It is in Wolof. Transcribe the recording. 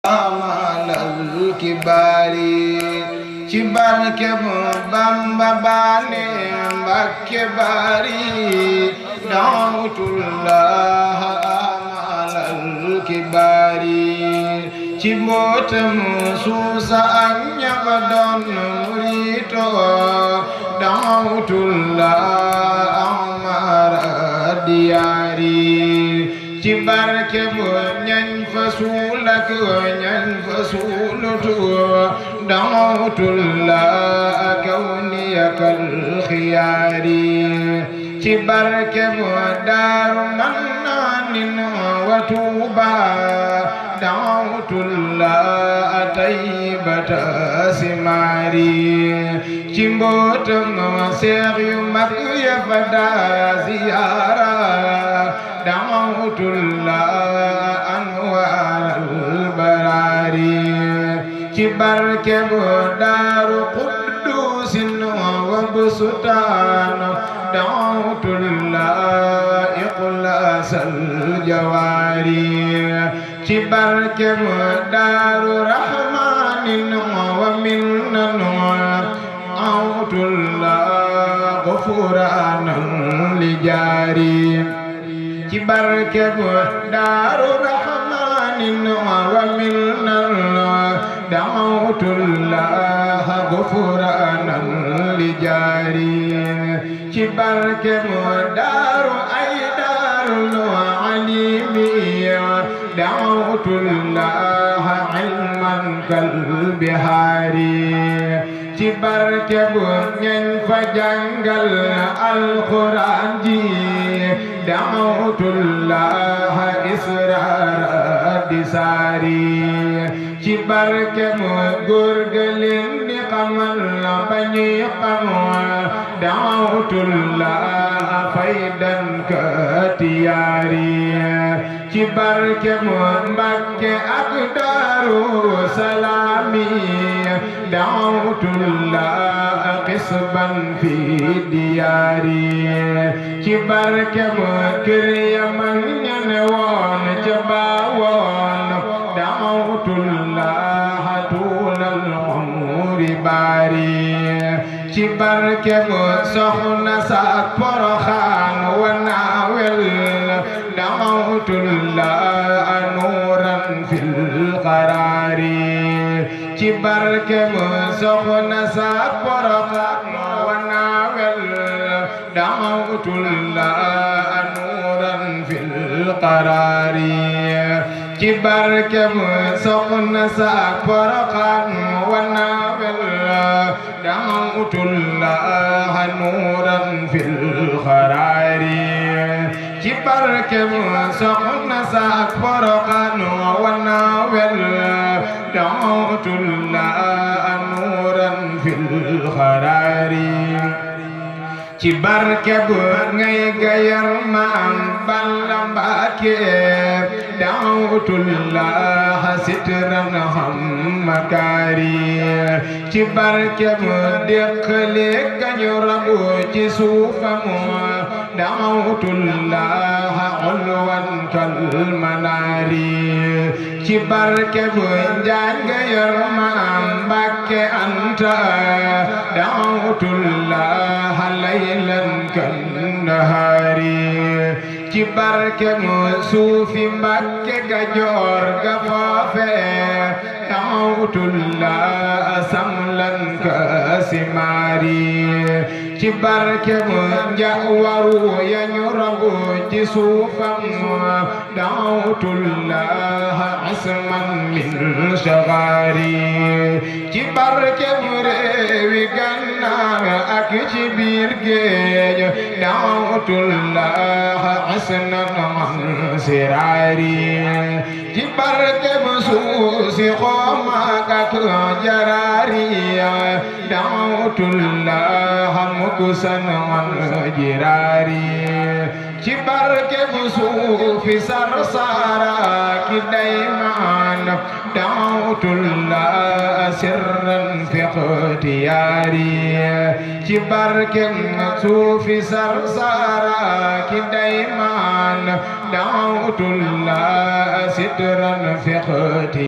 amalal kibari ci barke Bamba bane Mbakke bari da'watullah amalal kibari ci mbootam suusa ak ñaba doon murito da'watullah amara diyaari ci barke bu ñañ fa suul ak ñañ fa suulutu da'watullah kawniyakal xiyaari ci barke bu daaru mannaanin wa tuuba da'watullah tayyibata simaari ci mbootam seex yu mag ya fa daa ziyaara da'watullah anwaaral baraari ci barke bu daaru quddusin wa busutaan da'watullah iqlaasal jawaari ci barke bu daaru rahmaanin wa minnan da'watullah ghufraanan lijaari ci barke bu daaru rahmaanin wa minnan da'watullah ghufraanan lijaari ci barke bu daaru ay daarul alimiya da'watullah ilman kal bihaari ci barke bu ñañ fa jàngal alquran ji da'watullah israr di saari ci barke mu góor ga leen di xamal ba ñuy xamal da'watullah faydan ka tiyaari ci barke mu Mbakke ak Daaru Salaami da'watullah qisban fi diyaari ci barke mu kër ya mag ña ne woon ca baawoon da'watullah tuulal umri baari ci barke mu soxna sa Poroxaan wa naawel da'watullah nuuran fil qaraari ci barke mu soxna sa Poroxaan wa naawel da'watullah nuuran fil qaraari ci barke mu soxna sa Poroxaan wa naawel da'watullah nuuran fil qaraari ci barke mu soxna sa Poroxaan wa naawel da'watullah nuuran fil qaraari ci barke bu ngay gayar Maam Balla Mbakke da'watullah sitran ham makaari ci barke bu deqale gañu rabu ci suufam da'watullah ulwan kal manaari ci barke bu njagayar Maam Mbakke Anta da'watullah laylan kan nahaari ci barke mu suufi Mbakke Kajoor ga foofe da'watullah samlan ka simaari ci barke mu njaawaru ya ñu rabu ci suufam da'watullah asman min shagari ci barke mu réewi Gànnaar ak ci biir géej da'watullah asnan man siraari ci barke mu suusi Xoomaak ak Jaraari da'watullah mukusan man jiraari ci barke bu suufi Sarsara ki daymaan da'watullah sirran fi ikhtiyaari ci barke suufi Sarsara ki daymaan دعوت الله سترا في اختي